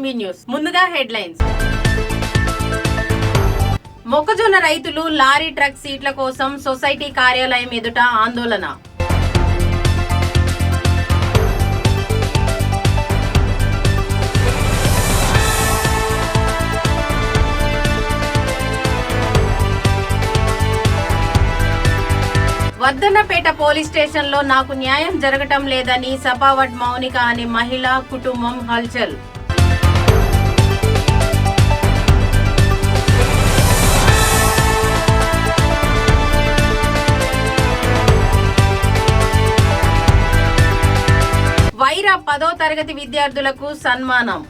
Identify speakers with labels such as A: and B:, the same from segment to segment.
A: TV news. ముందుగా headlines. మొక్కజొన్న రైతులు లారీ ట్రక్ సీట్ల కోసం సొసైటీ కార్యాలయం ఎదుట ఆందోళన. వర్ధన్నపేట పోలీస్ స్టేషన్లో నాకు న్యాయం జరగటం లేదని సపావట్ మౌనిక అనే మహిళా కుటుంబం హల్చల్. వైరా 10వ తరగతి విద్యార్థులకు సన్మానం.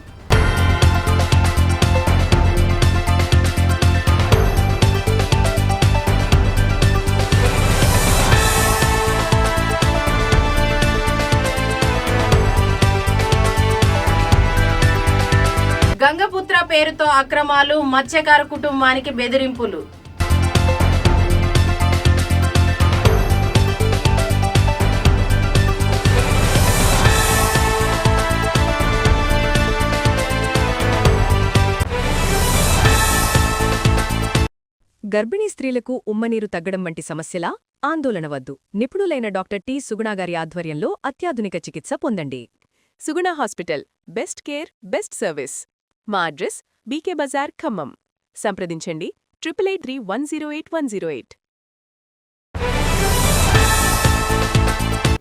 A: గంగపుత్ర పేరుతో అక్రమాలు, మత్స్యకార కుటుంబానికి బెదిరింపులు.
B: గర్భిణీ స్త్రీలకు ఉమ్మనీరు తగ్గడం వంటి సమస్యల ఆందోళన వద్దు. నిపుణులైన డాక్టర్ టి. సుగుణ గారి ఆధ్వర్యంలో అత్యాధునిక చికిత్స పొందండి. Suguna hospital, best care, best service. మా అడ్రస్ బీకే బజార్, ఖమ్మం. సంప్రదించండి 8831081108.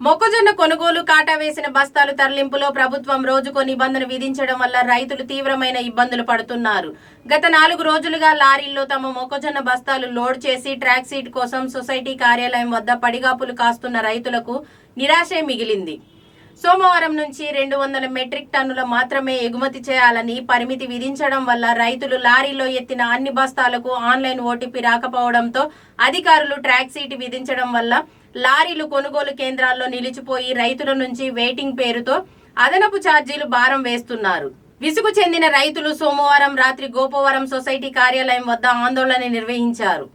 A: మొక్కజొన్న కొనుగోలు, కాటా వేసిన బస్తాలు తరలింపులో ప్రభుత్వం రోజుకో నిబంధన విధించడం వల్ల రైతులు తీవ్రమైన ఇబ్బందులు పడుతున్నారు. గత 4 రోజులుగా లారీల్లో తమ మొక్కజొన్న బస్తాలు లోడ్ చేసి ట్రాక్ సీట్ కోసం సొసైటీ కార్యాలయం వద్ద పడిగాపులు కాస్తున్న రైతులకు నిరాశే మిగిలింది. సోమవారం నుంచి 200 మెట్రిక్ టన్నుల మాత్రమే ఎగుమతి చేయాలని పరిమితి విధించడం వల్ల రైతులు లారీలో ఎత్తిన అన్ని బస్తాలకు ఆన్లైన్ ఓటీపీ రాకపోవడంతో అధికారులు ట్రాక్ సీట్ విధించడం వల్ల లారీలు కొనుగోలు కేంద్రాల్లో నిలిచిపోయి రైతుల నుంచి వెయిటింగ్ పేరుతో అదనపు ఛార్జీలు భారం వేస్తున్నారు. విసుగు చెందిన రైతులు సోమవారం రాత్రి గోపవరం సొసైటీ కార్యాలయం వద్ద ఆందోళన నిర్వహించారు.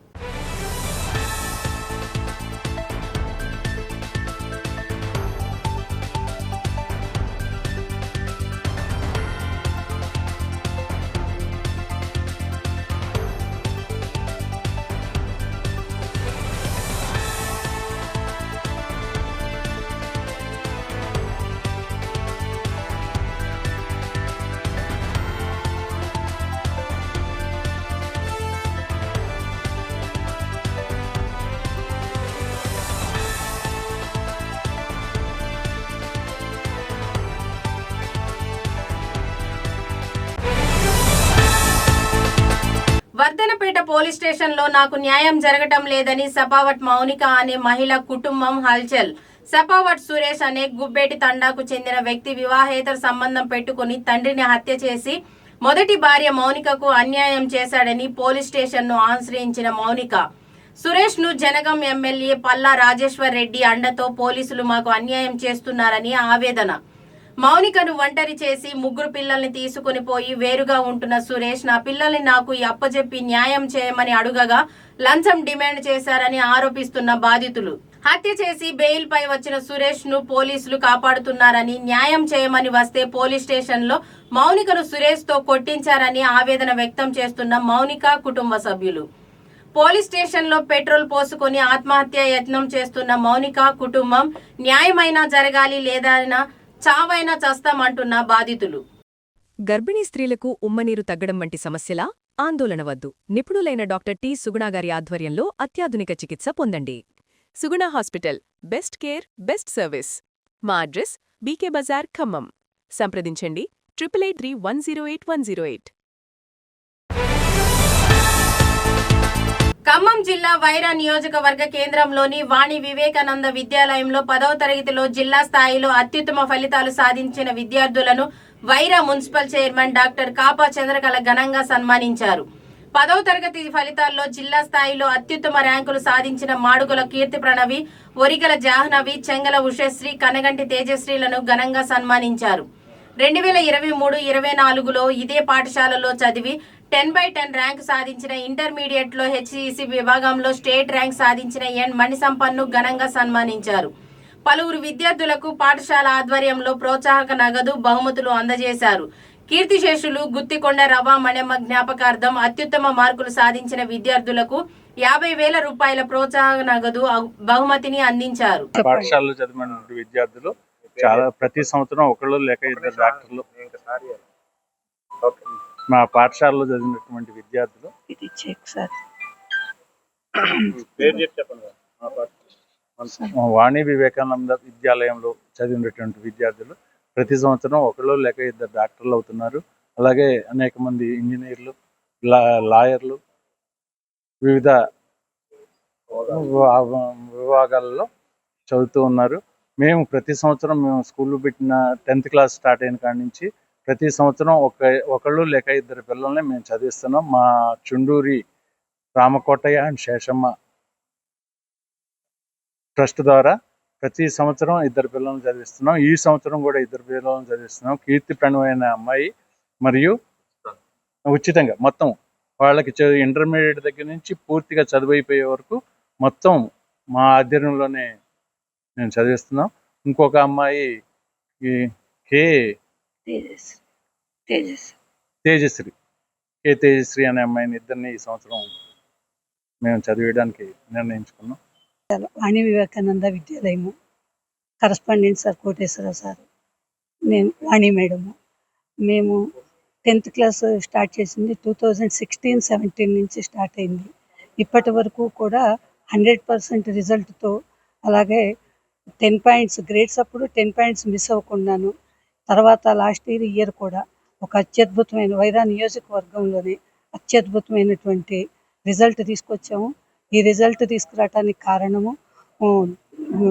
A: వర్ధన్నపేట పోలీస్ స్టేషన్లో నాకు న్యాయం జరగటం లేదని సపావట్ మౌనిక అనే మహిళా కుటుంబం హల్చల్. సపావట్ సురేష్ అనే గుబ్బేటి తండాకు చెందిన వ్యక్తి వివాహేతర సంబంధం పెట్టుకుని తండ్రిని హత్య చేసి మొదటి భార్య మౌనికకు అన్యాయం చేశాడని పోలీస్ స్టేషన్ను ఆశ్రయించిన మౌనిక, సురేష్ ను జనగం ఎమ్మెల్యే పల్లా రాజేశ్వర్ రెడ్డి అండతో పోలీసులు మాకు అన్యాయం చేస్తున్నారని ఆవేదన. మౌనికను ఒంటరి చేసి 3 పిల్లల్ని తీసుకుని పోయి వేరుగా ఉంటున్న సురేష్ నా పిల్లల్ని నాకు అప్పజెప్పి న్యాయం చేయమని అడుగగా లంచం డిమాండ్ చేశారని ఆరోపిస్తున్న బాధితులు. హత్య చేసి బెయిల్ పై వచ్చిన సురేష్ ను పోలీసులు కాపాడుతున్నారని, న్యాయం చేయమని వస్తే పోలీస్ స్టేషన్ లో మౌనికను సురేష్ తో కొట్టించారని ఆవేదన వ్యక్తం చేస్తున్న మౌనిక కుటుంబ సభ్యులు. పోలీస్ స్టేషన్ లో పెట్రోల్ పోసుకొని ఆత్మహత్య యత్నం చేస్తున్న మౌనిక కుటుంబం న్యాయమైనా జరగాలి, లేదా చావైనా చస్తామంటున్న బాధితులు.
B: గర్భిణీ స్త్రీలకు ఉమ్మనీరు తగ్గడం వంటి సమస్యల ఆందోళన వద్దు. నిపుణులైన డాక్టర్ టి. సుగుణ గారి ఆధ్వర్యంలో అత్యాధునిక చికిత్స పొందండి. Suguna hospital, best care, best service. మా అడ్రస్ బీకే బజార్, ఖమ్మం. సంప్రదించండి 8831081108.
A: ఖమ్మం జిల్లా వైరా నియోజకవర్గ కేంద్రంలోని వాణి వివేకానంద విద్యాలయంలో 10వ తరగతిలో జిల్లా స్థాయిలో అత్యుత్తమ ఫలితాలు సాధించిన విద్యార్థులను Wyra municipal chairman doctor Kapa Chandrakala ఘనంగా సన్మానించారు. 10వ తరగతి ఫలితాల్లో జిల్లా స్థాయిలో అత్యుత్తమ ర్యాంకులు సాధించిన మాడుగుల కీర్తి ప్రణవి, ఒరిగల జాహ్నవి, చెంగల ఉషశ్రీ, కనగంటి తేజశ్రీలను ఘనంగా సన్మానించారు. 2023-24లో ఇదే పాఠశాలలో చదివి 10/10 ర్యాంక్ సాధించిన, ఇంటర్మీడియట్లో హెచ్ఈసీ విభాగంలో స్టేట్ ర్యాంక్ సాధించిన ఎన్ మణిసంపన్ను ఘనంగా సన్మానించారు. పలువురు విద్యార్థులకు పాఠశాల ఆధ్వర్యంలో ప్రోత్సాహక నగదు బహుమతులు అందజేశారు. కీర్తిశేషులు గుత్తికొండ రవ మణెమ్మ జ్ఞాపకార్థం అత్యుత్తమ మార్కులు సాధించిన విద్యార్థులకు 50,000 రూపాయల ప్రోత్సాహ నగదు బహుమతిని అందించారు.
C: పాఠశాలలో చదివిన విద్యార్థులు చాలా ప్రతి సంవత్సరం ఒకళ్ళు లేక ఇద్దరు డాక్టర్లు మా పాఠశాలలో చదివినటువంటి విద్యార్థులు వాణి వివేకానంద విద్యాలయంలో చదివినటువంటి విద్యార్థులు ప్రతి సంవత్సరం ఒకళ్ళు లేక ఇద్దరు డాక్టర్లు అవుతున్నారు. అలాగే అనేక మంది ఇంజనీర్లు, లాయర్లు వివిధ విభాగాలలో చదువుతూ ఉన్నారు. మేము ప్రతి సంవత్సరం స్కూల్లో పెట్టిన 10th క్లాస్ స్టార్ట్ అయిన కాడి నుంచి ప్రతి సంవత్సరం ఒకళ్ళు లేక ఇద్దరు పిల్లల్ని మేము చదివిస్తున్నాం. మా చుండూరి రామకోటయ్య అండ్ శేషమ్మ ట్రస్ట్ ద్వారా ప్రతి సంవత్సరం ఇద్దరు పిల్లల్ని చదివిస్తున్నాం. ఈ సంవత్సరం కూడా ఇద్దరు పిల్లల్ని చదివిస్తున్నాం. కీర్తి ప్రణవైన అమ్మాయి మరియు ఉచితంగా మొత్తం వాళ్ళకి ఇంటర్మీడియట్ దగ్గర నుంచి పూర్తిగా చదువైపోయే వరకు మొత్తం మా ఆధ్వర్యంలోనే మేము చదివిస్తున్నాం. ఇంకొక అమ్మాయి తేజశ్రీ అనే అమ్మాయిని ఇద్దరిని ఈ సంవత్సరం మేము చదివేయడానికి నిర్ణయించుకున్నాం.
D: వాణి వివేకానంద విద్యాలయము కరస్పాండెంట్ సార్ కోటేశ్వరరావు సార్, నేను వాణి మేడము. మేము 10th క్లాస్ స్టార్ట్ చేసింది 2016-17 నుంచి స్టార్ట్ అయింది. ఇప్పటి వరకు కూడా 100% రిజల్ట్తో, అలాగే 10 పాయింట్స్ గ్రేడ్స్ అప్పుడు 10 పాయింట్స్ మిస్ అవ్వకుండాను, తర్వాత లాస్ట్ ఇయర్ కూడా ఒక అత్యద్భుతమైన వైరా నియోజకవర్గంలోనే అత్యద్భుతమైనటువంటి రిజల్ట్ తీసుకొచ్చాము. ఈ రిజల్ట్ తీసుకురావడానికి కారణము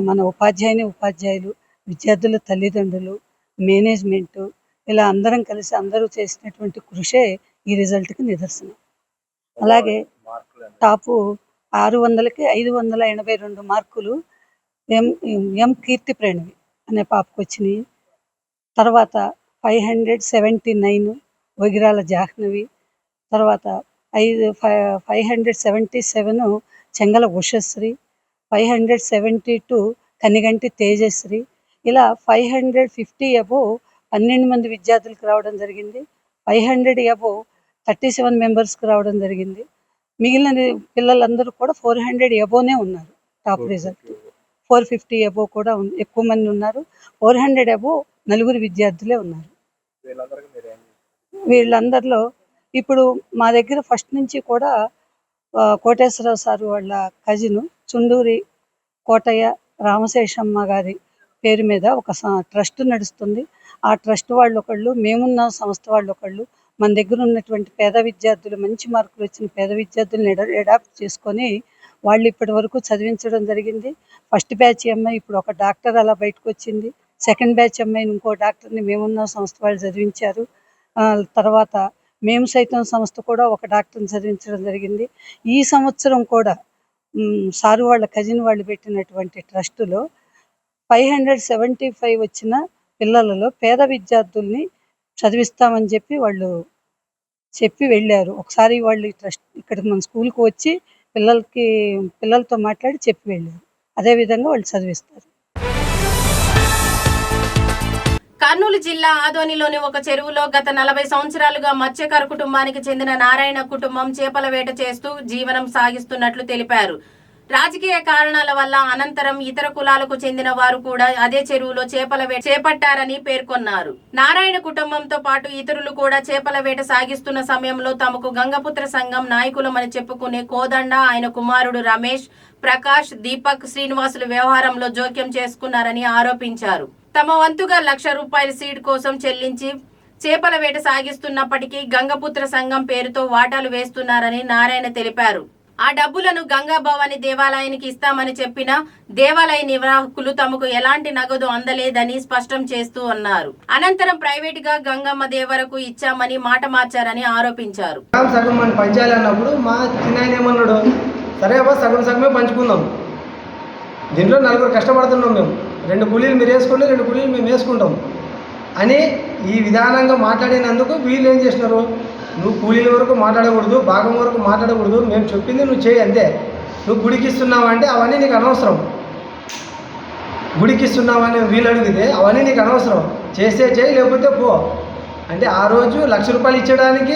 D: మన ఉపాధ్యాయులు, విద్యార్థుల తల్లిదండ్రులు, మేనేజ్మెంటు, ఇలా అందరం కలిసి అందరూ చేసినటువంటి కృషే ఈ రిజల్ట్కి నిదర్శనం. అలాగే టాపు 600కి 582 మార్కులు ఎం కీర్తి ప్రణవి అనే పాపకు వచ్చినాయి. తర్వాత 579 వగిరాల జాహ్నవి, తర్వాత 577 చెంగల ఉషశ్రీ, 572 కనిగంటి తేజశ్రీ, ఇలా 550 అబోవ్ 12 మంది విద్యార్థులకు రావడం జరిగింది. 500 అబోవ్ 37 మెంబర్స్కి రావడం జరిగింది. మిగిలిన పిల్లలందరూ కూడా 400 అబోవ్నే ఉన్నారు. టాప్ రిజల్ట్ 450 అబోవ్ కూడా ఎక్కువ మంది ఉన్నారు. 400 అబోవ్ 4 విద్యార్థులే ఉన్నారు. వీళ్ళందరిలో ఇప్పుడు మా దగ్గర ఫస్ట్ నుంచి కూడా కోటేశ్వరరావు సార్ వాళ్ళ కజిన్ చుండూరి కోటయ్య రామశేషమ్మ గారి పేరు మీద ఒక ట్రస్ట్ నడుస్తుంది. ఆ ట్రస్ట్ వాళ్ళు ఒకళ్ళు, మేమున్న సంస్థ వాళ్ళు ఒకళ్ళు, మన దగ్గర ఉన్నటువంటి పేద విద్యార్థులు, మంచి మార్కులు వచ్చిన పేద విద్యార్థులను అడాప్ట్ చేసుకొని వాళ్ళు ఇప్పటి వరకు చదివించడం జరిగింది. ఫస్ట్ బ్యాచ్ అమ్మాయి ఇప్పుడు ఒక డాక్టర్ అలా బయటకు వచ్చింది. సెకండ్ బ్యాచ్ అమ్మాయిని ఇంకో డాక్టర్ని మేమున్న సంస్థ వాళ్ళు చదివించారు. తర్వాత మేము సైతం సంస్థ కూడా ఒక డాక్టర్ని చదివించడం జరిగింది. ఈ సంవత్సరం కూడా సారు వాళ్ళ కజిన్ వాళ్ళు పెట్టినటువంటి ట్రస్టులో 575 వచ్చిన పిల్లలలో పేద విద్యార్థుల్ని చదివిస్తామని చెప్పి వాళ్ళు చెప్పి వెళ్ళారు. ఒకసారి వాళ్ళు ఈ ట్రస్ట్ ఇక్కడికి మన స్కూల్కి వచ్చి పిల్లలతో మాట్లాడి చెప్పి వెళ్ళారు. అదేవిధంగా వాళ్ళు చదివిస్తారు.
A: కర్నూలు జిల్లా ఆదోనిలోని ఒక చెరువులో గత 40 సంవత్సరాలుగా మత్స్యకార కుటుంబానికి చెందిన నారాయణ కుటుంబం చేపల వేట చేస్తూ జీవనం సాగిస్తున్నట్లు తెలిపారు. రాజకీయ కారణాల వల్ల అనంతరం ఇతర కులాలకు చెందిన వారు కూడా అదే చెరువులో చేపల వేట చేపట్టారని పేర్కొన్నారు. నారాయణ కుటుంబంతో పాటు ఇతరులు కూడా చేపల వేట సాగిస్తున్న సమయంలో తమకు గంగపుత్ర సంఘం నాయకులమని చెప్పుకునే కోదండ, ఆయన కుమారుడు రమేష్, ప్రకాష్, దీపక్, శ్రీనివాసులు వ్యవహారంలో జోక్యం చేసుకున్నారని ఆరోపించారు. తమ వంతుగా 1,00,000 రూపాయల సీడ్ కోసం చెల్లించి చేపల వేట సాగిస్తున్నప్పటికీ గంగపుత్ర సంఘం పేరుతో వాటాలు వేస్తున్నారని నారాయణ తెలిపారు. ఆ డబ్బులను గంగా భవాని దేవాలయానికి ఇస్తామని చెప్పిన దేవాలయ నిర్వాహకులు తమకు ఎలాంటి నగదు అందలేదని స్పష్టం చేస్తూ అన్నారు. అనంతరం ప్రైవేట్ గా గంగమ్మ దేవరకు ఇచ్చామని మాట మార్చారని ఆరోపించారు.
E: సగం మనం పంచాలి అన్నప్పుడు మా చిన్నాయన ఏమన్నాడు, సరే అబ్బా సగమే పంచుకుందాం, దీంట్లో 4 కష్టపడుతున్నాం, మేము 2 కూలీలు మీరు వేసుకోండి, 2 కూలీలు మేము వేసుకుంటాం అని ఈ విధానంగా మాట్లాడినందుకు వీళ్ళు ఏం చేసినారు, నువ్వు కూలీల వరకు మాట్లాడకూడదు, భాగం వరకు మాట్లాడకూడదు, మేము చెప్పింది నువ్వు చేయి అంతే, నువ్వు గుడికి ఇస్తున్నావు అంటే అవన్నీ నీకు అనవసరం, గుడికి ఇస్తున్నావు అని వీళ్ళు అడిగితే అవన్నీ నీకు అనవసరం, చేస్తే చేయి లేకపోతే పో అంటే ఆ రోజు 1,00,000 రూపాయలు ఇచ్చడానికి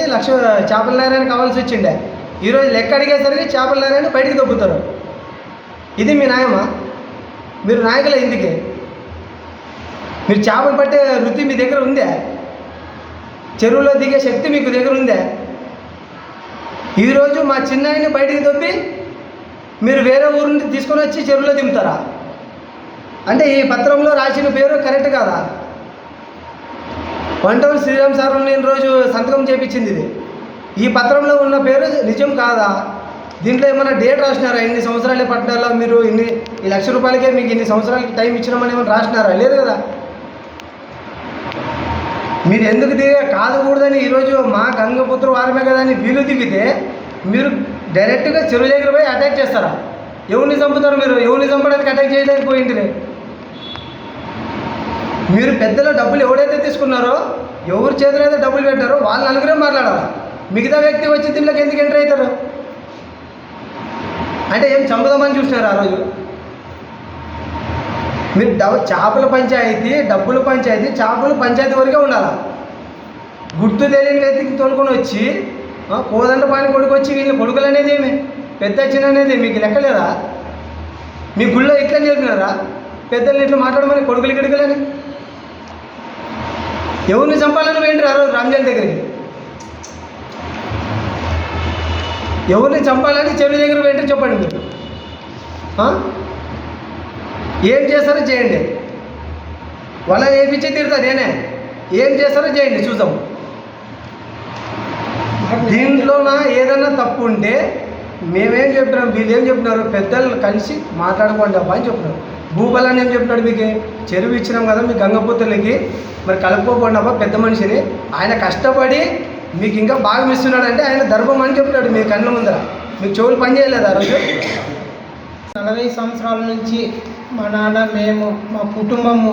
E: చేపల నేరాన్ని కావాల్సి వచ్చిండే. ఈరోజు లెక్క అడిగేసరికి చేపల నేరాన్ని బయటికి దొబ్బుతారు. ఇది మీ న్యాయమా? మీరు నాయకులే ఎందుకే? మీరు చేపలు పట్టే వృత్తి మీ దగ్గర ఉందే? చెరువులో దిగే శక్తి మీకు దగ్గర ఉందే? ఈరోజు మా చిన్నాయన్ని బయటికి దొబ్బి మీరు వేరే ఊరు నుండి తీసుకొని వచ్చి చెరువులో దింపుతారా? అంటే ఈ పత్రంలో రాసిన పేరు కరెక్ట్ కాదా? వంటవల్లి శ్రీరామ్ సార్ నేను రోజు సంతకం చేయించింది ఇది. ఈ పత్రంలో ఉన్న పేరు నిజం కాదా? దీంట్లో ఏమైనా డేట్ రాసినారా? ఇన్ని సంవత్సరాలే పట్టాలో మీరు ఈ 1,00,000 రూపాయలకే మీకు ఇన్ని సంవత్సరాలకి టైం ఇచ్చినామని ఏమైనా రాసినారా? లేదు కదా. మీరు ఎందుకు కాదకూడదని ఈరోజు మా గంగపుత్ర వారమే కదా అని వీలు దిగితే మీరు డైరెక్ట్గా చెరువు దగ్గర పోయి అటాక్ చేస్తారా? ఎవరిని చంపుతారు? మీరు ఎవరిని చంపడానికి అటాక్ చేయలేకపోయింది. మీరు పెద్దల డబ్బులు ఎవడైతే తీసుకున్నారో, ఎవరి చేతులు అయితే డబ్బులు పెట్టారో వాళ్ళు నలుగురే మాట్లాడాలి. మిగతా వ్యక్తి వచ్చి దీంట్లోకి ఎందుకు ఎంటర్ అవుతారు? అంటే ఏం చంపుదామని చూసినారు ఆ రోజు? మీరు చేపల పంచాయతీ, డబ్బుల పంచాయతీ, చేపల పంచాయతీ వరకే ఉండాలి. గుర్తు తెలియని వ్యక్తికి తోలుకొని వచ్చి కోదండ పాని కొడుకు వచ్చి వీళ్ళ కొడుకులు అనేది ఏమి పెద్ద చిన్న అనేది మీకు లెక్కలేదా? మీ గుళ్ళో ఇట్లా నేర్పినారా? పెద్దల్ని ఇట్లా మాట్లాడమని కొడుకులు గిడుకులని. ఎవరిని చంపాలని పోయింటారు ఆ రోజు రంజాన్ దగ్గరికి? ఎవరిని చంపాలని చెరువు దగ్గర పోయింటారు చెప్పండి మీరు. ఏం చేస్తారో చేయండి. వాళ్ళ వేపించి తీరుతా నేనే. ఏం చేస్తారో చేయండి చూద్దాం. దీంట్లోన ఏదన్నా తప్పు ఉంటే మేమేం చెప్పినాం, వీళ్ళు ఏం చెప్పినారు, పెద్దలు కలిసి మాట్లాడుకోండి అబ్బా అని చెప్పినారు. భూపాలని ఏం చెప్పినాడు, మీకు చెరువు ఇచ్చినాం కదా మీ గంగపుత్రులకి, మరి కలుపుకోపోండి అబ్బా పెద్ద మనిషిని, ఆయన కష్టపడి మీకు ఇంకా బాగా ఇస్తున్నాడంటే ఆయన ధర్మం అని చెప్పినాడు మీ కళ్ళ ముందర. మీకు చెవులు పని చేయలేదు ఆ రోజు?
F: 40 సంవత్సరాల నుంచి మా నాన్న, మేము, మా కుటుంబము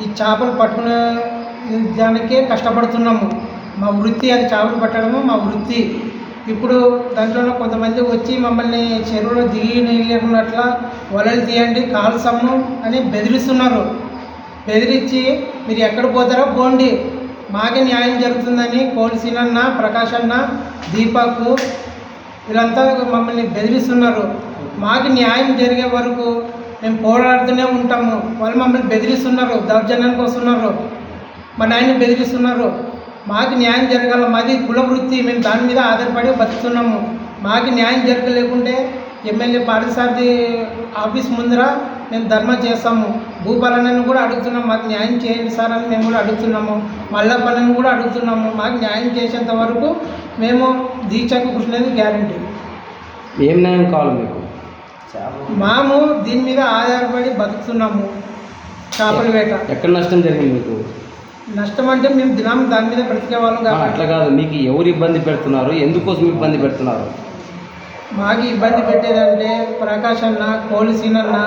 F: ఈ చేపలు పట్టుకునే దానికే కష్టపడుతున్నాము. మా వృత్తి అది, చేపలు పట్టడము మా వృత్తి. ఇప్పుడు దాంట్లో కొంతమంది వచ్చి మమ్మల్ని చెరువులో దిగి లేకున్నట్ల వలలు తీయండి కాల్సమ్ము అని బెదిరిస్తున్నారు. బెదిరించి మీరు ఎక్కడ పోతారో పోండి, మాకే న్యాయం జరుగుతుందని కోల్సీనన్న, ప్రకాష్ అన్న, దీపక్ వీళ్ళంతా మమ్మల్ని బెదిరిస్తున్నారు. మాకు న్యాయం జరిగే వరకు మేము పోరాడుతూనే ఉంటాము. వాళ్ళు మమ్మల్ని బెదిరిస్తున్నారు, దౌర్జన్యానికి వస్తున్నారు, మా నాయన్ని బెదిరిస్తున్నారు. మాకు న్యాయం జరగాల, మాది కుల వృత్తి, మేము దాని మీద ఆధారపడి బతుకుతున్నాము. మాకు న్యాయం జరగలేకుంటే ఎమ్మెల్యే పార్థసారథి ఆఫీస్ ముందర మేము ధర్నా చేస్తాము. భూపాలన్నను కూడా అడుగుతున్నాము, మాకు న్యాయం చేయండి సార్ అని మేము కూడా అడుగుతున్నాము. మల్లప్పన్నను కూడా అడుగుతున్నాము. మాకు న్యాయం చేసేంత వరకు మేము దీక్షకు కూర్చునేది గ్యారంటీ.
G: ఏం న్యాయం కావాలి మీకు?
F: మేము దీని మీద ఆధారపడి బతుకుతున్నాము. చేపల వేట.
G: ఎక్కడ నష్టం జరిగింది మీకు?
F: నష్టం అంటే మేము దినం దాని మీద బ్రతికే వాళ్ళం కాదు.
G: అట్లా కాదు, మీకు ఎవరు ఇబ్బంది పెడుతున్నారు, ఎందుకోసం ఇబ్బంది పెడుతున్నారు?
F: మాకు ఇబ్బంది పెట్టేదంటే ప్రకాష్ అన్న, కోలిసీనన్న,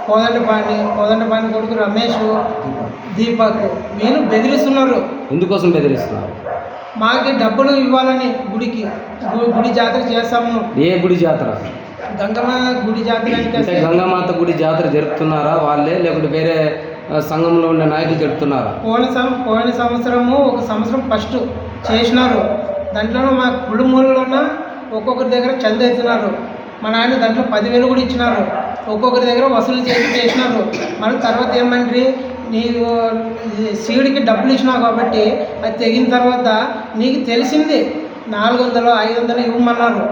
F: కోదండపాణి కొడుకు రమేష్, దీపక్ వీళ్ళు బెదిరిస్తున్నారు.
G: ఎందుకోసం బెదిరిస్తున్నారు?
F: మాకు డబ్బులు ఇవ్వాలని, గుడి జాతర చేస్తాము.
G: ఏ గుడి జాతర?
F: గంగమ్మ గుడి జాతర.
G: అంటే గంగామాత గుడి జాతర జరుపుతున్నారా వాళ్ళే, లేకుంటే వేరే సంఘంలో ఉండే నాయకులు జరుపుతున్నారా?
F: పోయిన సంవత్సరము ఒక సంవత్సరం ఫస్ట్ చేసినారు. దాంట్లో మా కుటుంబంలోన ఒక్కొక్కరి దగ్గర చంద ఎత్తున్నారు. మా నాయన దాంట్లో 10,000 కూడా ఇచ్చినారు. ఒక్కొక్కరి దగ్గర వసూలు చేసినారు. మళ్ళీ తర్వాత ఏమంటే నీకు సీడ్కి డబ్బులు ఇచ్చినావు కాబట్టి అది తెగిన తర్వాత నీకు తెలిసింది 400, 500 ఇవ్వమన్నారు.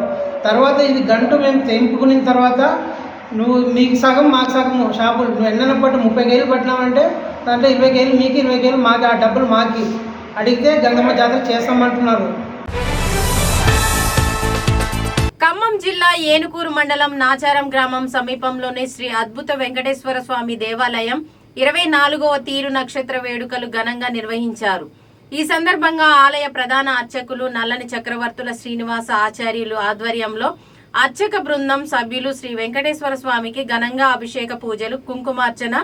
F: తర్వాత ఇది గంట మేము తెంపుకున్న తర్వాత మీకు సగం మాకు సగము షాపులు, నువ్వు ఎన్న పట్టు 30,000 పట్టినామంటే దాంట్లో 20,000 మీకు, 20,000 మాకు, ఆ డబ్బులు మాకి అడిగితే గంగమ్మ జాతర చేస్తామంటున్నారు.
A: ఖమ్మం జిల్లా ఏనుకూరు మండలం నాచారం గ్రామం సమీపంలోని శ్రీ అద్భుత వెంకటేశ్వర స్వామి దేవాలయం 24వ తీరు నక్షత్ర వేడుకలు ఘనంగా నిర్వహించారు. ఈ సందర్భంగా ఆలయ ప్రధాన అర్చకులు నల్లని చక్రవర్తుల శ్రీనివాస ఆచార్యులు ఆధ్వర్యంలో అర్చక బృందం సభ్యులు శ్రీ వెంకటేశ్వర స్వామికి ఘనంగా అభిషేక పూజలు, కుంకుమార్చన,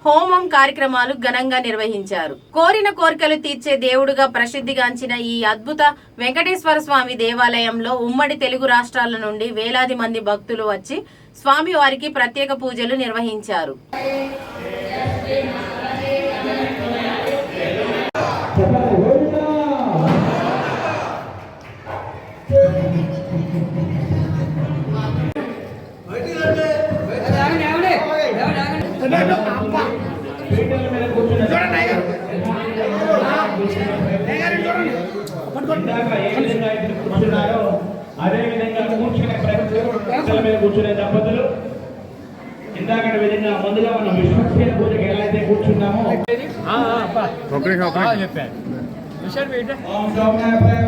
A: హోమం కార్యక్రమాలు ఘనంగా నిర్వహించారు. కోరిన కోరికలు తీర్చే దేవుడుగా ప్రసిద్ధిగాంచిన ఈ అద్భుత వెంకటేశ్వర స్వామి దేవాలయంలో ఉమ్మడి తెలుగు రాష్ట్రాల నుండి వేలాది మంది భక్తులు వచ్చి స్వామి వారికి ప్రత్యేక పూజలు నిర్వహించారు.
H: ఇందాక ఏ విధంగా అయితే కూర్చున్నారో అదే విధంగా కూర్చునే ప్రజల మీద కూర్చునే దంపతులు ఇందాక విధంగా ముందుగా మనం విశ్వక్సేన పూజకి ఎలా అయితే కూర్చున్నామో
C: చెప్పాను
H: ఓం సోమనాథాయ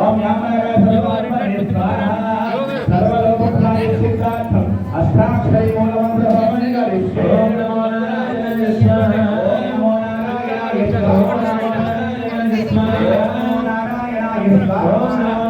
H: ఓం యామనాయ సర్వలోకాయ సిద్ధార్థం అష్టాక్షరీ మూలమంత్రం ఓం నమో నారాయణాయ ఓం నమో నారాయణాయ ఓం నమో నారాయణాయ ఓం నమో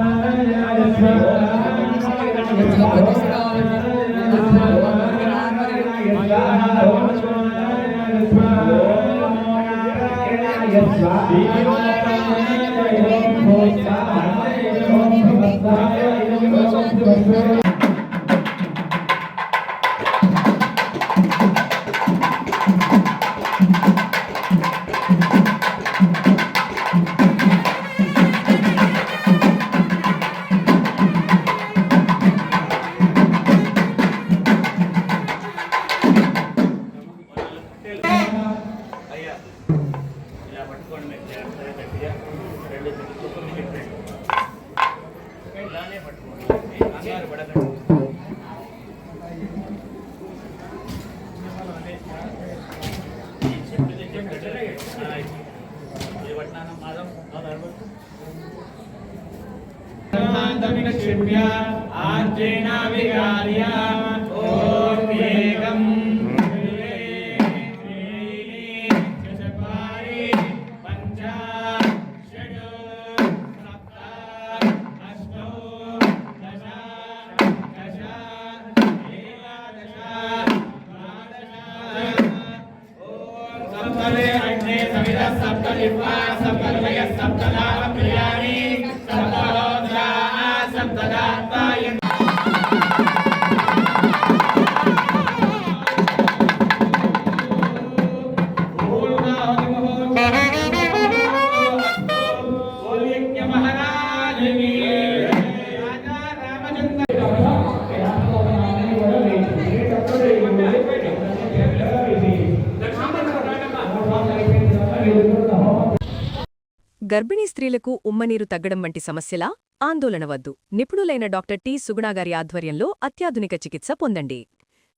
B: గర్భిణీ స్త్రీలకు ఉమ్మనీరు తగ్గడం వంటి సమస్యలా ఆందోళన వద్దు. నిపుణులైన డాక్టర్ టి సుగుణాగారి ఆధ్వర్యంలో అత్యాధునిక చికిత్స పొందండి.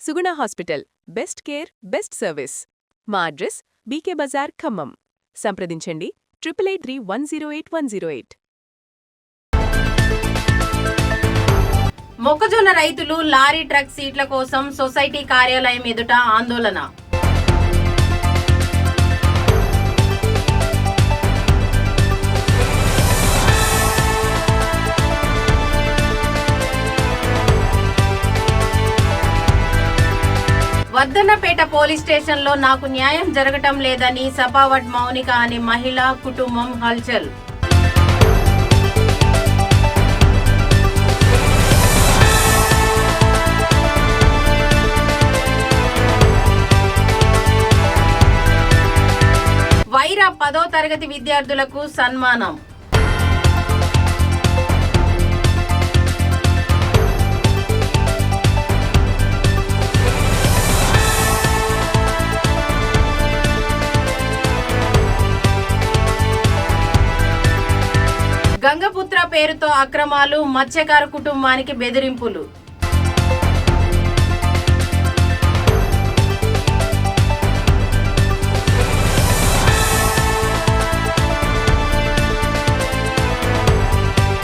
B: Suguna hospital, best care, best service. మా అడ్రస్ బీకే బజార్, ఖమ్మం. సంప్రదించండి 883108
A: మొక్కజొన్న రైతులు లారీ ట్రక్ సీట్ల కోసం సొసైటీ కార్యాలయం ఎదుట ఆందోళన. వర్ధన్నపేట పోలీస్ స్టేషన్లో నాకు న్యాయం జరగటం లేదని సపావట్ మౌనిక అనే మహిళా కుటుంబం హల్చల్. వైరా 10వ తరగతి విద్యార్థులకు సన్మానం. గంగపుత్ర పేరుతో అక్రమాలు, మత్స్యకార కుటుంబానికి బెదిరింపులు.